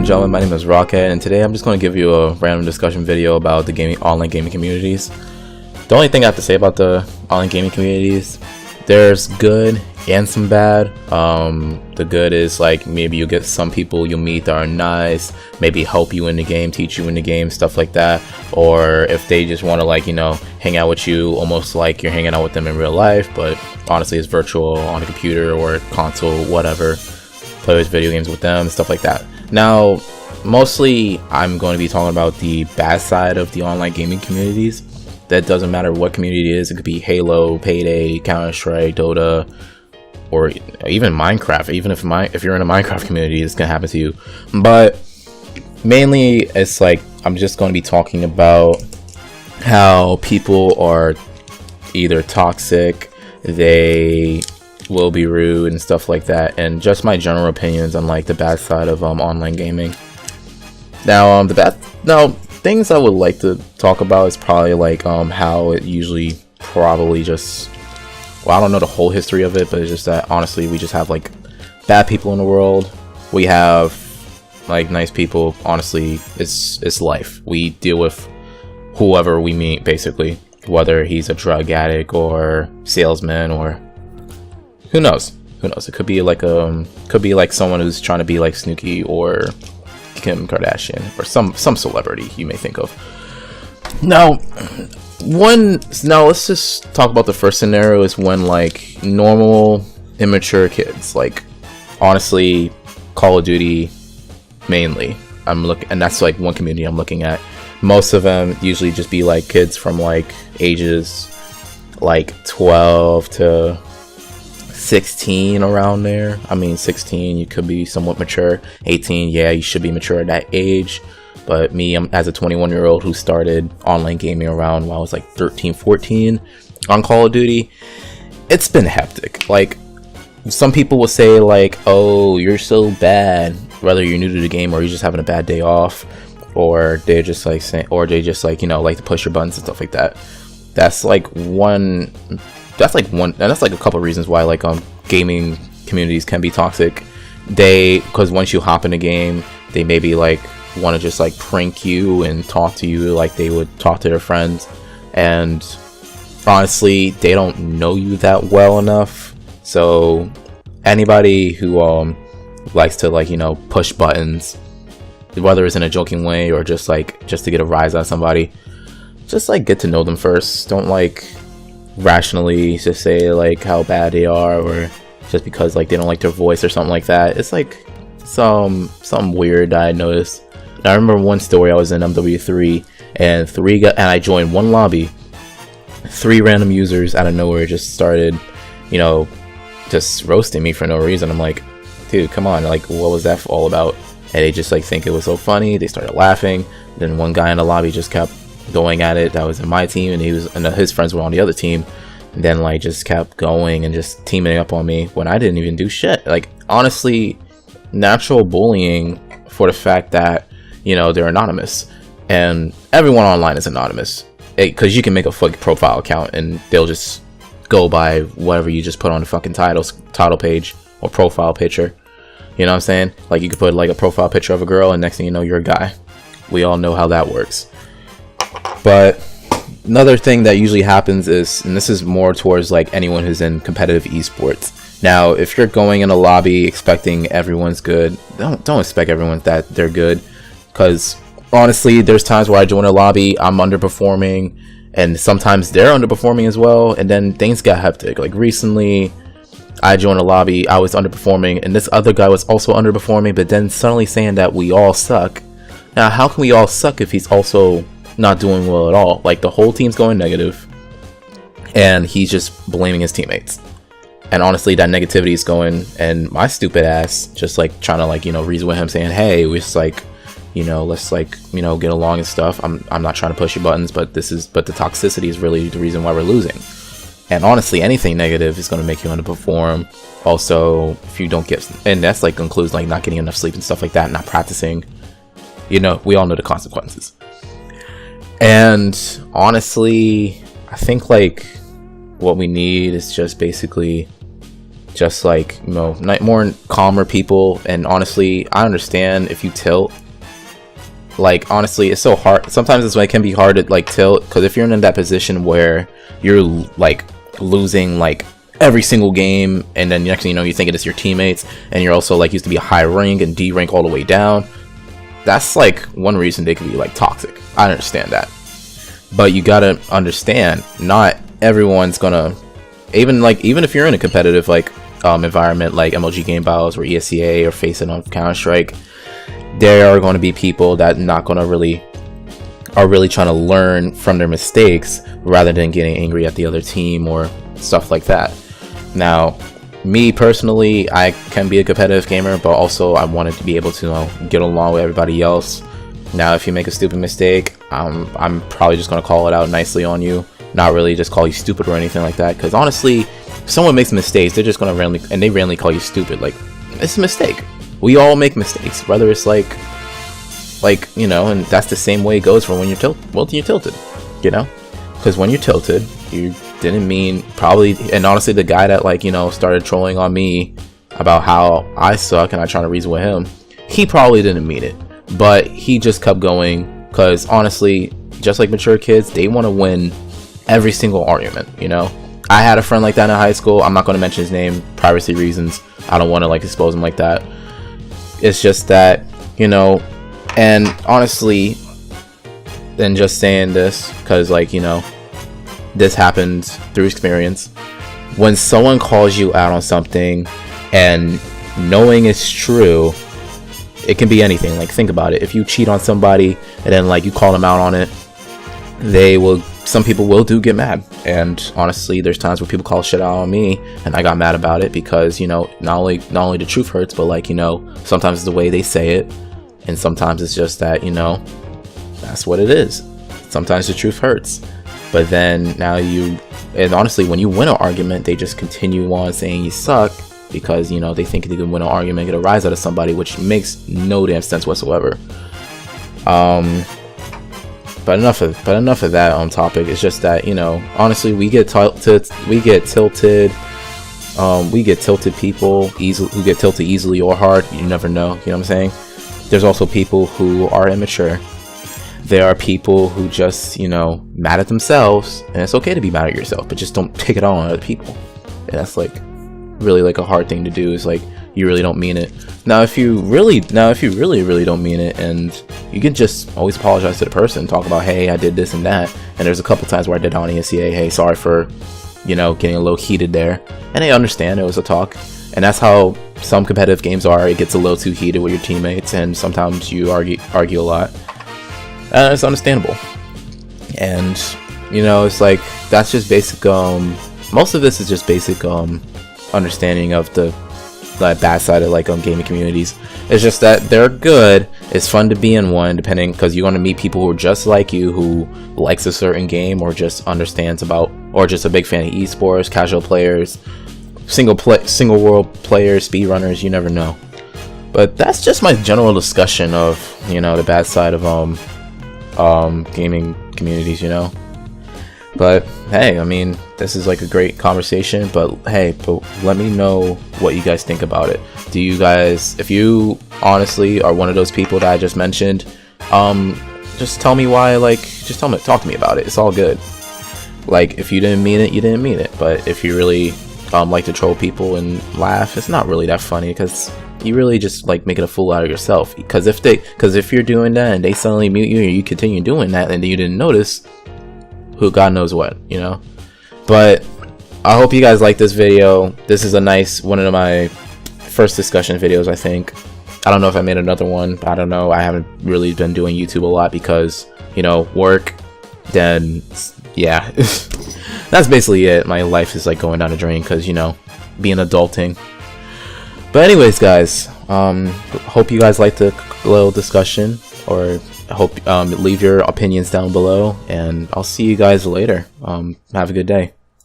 gentlemen, my name is RockHead, and today I'm just going to give you a random discussion video about the online gaming communities. The only thing I have to say about the online gaming communities, there's good and some bad. The good is like maybe you get some people you meet that are nice, maybe help you in the game, teach you in the game, stuff like that. Or if they just want to hang out with you almost like you're hanging out with them in real life, but honestly it's virtual on a computer or console, whatever. Play with video games with them, stuff like that. Now, mostly I'm going to be talking about the bad side of the online gaming communities. That doesn't matter what community it is. It could be Halo, Payday, Counter-Strike, Dota, or even Minecraft. Even if you're in a Minecraft community, it's gonna happen to you. But mainly, it's like I'm just going to be talking about how people are either toxic, they will be rude and stuff like that, and just my general opinions on like the bad side of online gaming. Now things I would like to talk about is probably like how it usually probably just, well, I don't know the whole history of it, but it's just that honestly we just have like bad people in the world. We have like nice people. Honestly, it's life. We deal with whoever we meet, basically, whether he's a drug addict or salesman or who knows. It could be like someone who's trying to be like Snooki or Kim Kardashian or some celebrity you may think of. Now let's just talk about the first scenario. Is when like normal immature kids, like honestly Call of Duty mainly, and that's like one community I'm looking at. Most of them usually just be like kids from like ages like 12 to 16, around there. I mean 16 you could be somewhat mature. 18, yeah, you should be mature at that age. But me, I'm as a 21-year-old who started online gaming around when I was like 13, 14 on Call of Duty, it's been hectic. Like some people will say like, oh, you're so bad, whether you're new to the game or you're just having a bad day off, or they're just like saying, or they just like, like to push your buttons and stuff like that. That's like a couple of reasons why like gaming communities can be toxic. Because once you hop in a game, they maybe like want to just like prank you and talk to you like they would talk to their friends, and honestly they don't know you that well enough. So anybody who likes to like push buttons, whether it's in a joking way or just to get a rise out of somebody, just like get to know them first. Don't like rationally just say like how bad they are, or just because like they don't like their voice or something like that. It's like some weird I noticed. Now, I remember one story. I was in MW3 and I joined one lobby. 3 random users out of nowhere just started just roasting me for no reason. I'm like, dude, come on, like what was that all about? And they just like think it was so funny. They started laughing. Then one guy in the lobby just kept going at it that was in my team, and his friends were on the other team, and then like just kept going and just teaming up on me when I didn't even do shit. Like honestly, natural bullying for the fact that they're anonymous, and everyone online is anonymous because you can make a fake profile account and they'll just go by whatever you just put on the fucking title page or profile picture. You know what I'm saying? Like you could put like a profile picture of a girl, and next thing you know you're a guy. We all know how that works. But another thing that usually happens is, and this is more towards like anyone who's in competitive esports. Now, if you're going in a lobby expecting everyone's good, don't expect everyone that they're good, because honestly, there's times where I join a lobby, I'm underperforming, and sometimes they're underperforming as well, and then things got hectic. Like recently, I joined a lobby, I was underperforming, and this other guy was also underperforming, but then suddenly saying that we all suck. Now, how can we all suck if he's also not doing well at all? Like the whole team's going negative and he's just blaming his teammates, and honestly that negativity is going, and my stupid ass just like trying to like reason with him, saying, hey, we just like let's like get along and stuff. I'm not trying to push your buttons, but the toxicity is really the reason why we're losing. And honestly, anything negative is going to make you underperform. Also, if you don't get, and that's like includes like not getting enough sleep and stuff like that, not practicing, we all know the consequences. And honestly, I think like what we need is just basically just like, you know, more calmer people. And honestly, I understand if you tilt. Like, honestly, it's so hard. Sometimes it's like, it can be hard to like tilt, because if you're in that position where you're like losing like every single game, and then next thing you know, you think it's your teammates, and you're also like used to be a high rank and D rank all the way down. That's like one reason they could be like toxic. I understand that, but you gotta understand, not everyone's gonna, even if you're in a competitive like environment like MLG Game Battles or ESEA or facing on Counter-Strike, there are going to be people that are really trying to learn from their mistakes rather than getting angry at the other team or stuff like that. Now, me personally, I can be a competitive gamer, but also I wanted to be able to, you know, get along with everybody else. Now, if you make a stupid mistake, I'm probably just going to call it out nicely on you, not really just call you stupid or anything like that, because honestly, if someone makes mistakes, they're just going to randomly call you stupid. Like, it's a mistake. We all make mistakes, whether it's like you know, and that's the same way it goes for when you're tilted, you know, because when you're tilted, you didn't mean, probably, and honestly, the guy that like, you know, started trolling on me about how I suck and I trying to reason with him, he probably didn't mean it, but he just kept going, because honestly, just like mature kids, they want to win every single argument, you know. I had a friend like that in high school. I'm not going to mention his name, privacy reasons. I don't want to like expose him like that. It's just that, you know, and honestly, then just saying this, because like, you know, this happened through experience. When someone calls you out on something and knowing it's true, it can be anything. Like, think about it. If you cheat on somebody and then like you call them out on it, some people will get mad. And honestly, there's times where people call shit out on me and I got mad about it, because, you know, not only the truth hurts, but like, you know, sometimes it's the way they say it, and sometimes it's just that, you know, that's what it is. Sometimes the truth hurts. But then and honestly, when you win an argument, they just continue on saying you suck, because, you know, they think they can win an argument, get a rise out of somebody, which makes no damn sense whatsoever. But enough of that on topic. It's just that, you know, honestly, we get tilted. We get tilted people who get tilted easily or hard. You never know. You know what I'm saying? There's also people who are immature. There are people who just, you know, mad at themselves, and it's okay to be mad at yourself, but just don't take it out on other people. And that's like really like a hard thing to do. Is like, you really don't mean it. Now if you really don't mean it, and you can just always apologize to the person, talk about, hey, I did this and that, and there's a couple times where I did on ESEA, hey, sorry for, you know, getting a little heated there, and they understand it was a talk. And that's how some competitive games are. It gets a little too heated with your teammates, and sometimes you argue a lot. It's understandable. And, you know, it's like, that's just basic, most of this is just basic understanding of the bad side of like gaming communities. It's just that they're good. It's fun to be in one, depending, because you're going to meet people who are just like you, who likes a certain game, or just understands about, or just a big fan of esports, casual players, single world players, speedrunners. You never know. But that's just my general discussion of, you know, the bad side of gaming communities, you know. But hey, I mean, this is like a great conversation, but hey, let me know what you guys think about it. Do you guys, if you honestly are one of those people that I just mentioned, just tell me why, like, just talk to me about it. It's all good. Like, if you didn't mean it, you didn't mean it. But if you really like to troll people and laugh, it's not really that funny, because you really just like making a fool out of yourself. Because if you're doing that and they suddenly mute you and you continue doing that and you didn't notice, who God knows what, you know. But I hope you guys like this video. This is a nice one of my first discussion videos, I think. I don't know if I made another one. I don't know. I haven't really been doing YouTube a lot because, you know, work. Then yeah, that's basically it. My life is like going down the drain because, you know, being adulting. But anyways, guys, hope you guys liked the little discussion, or hope leave your opinions down below, and I'll see you guys later. Have a good day.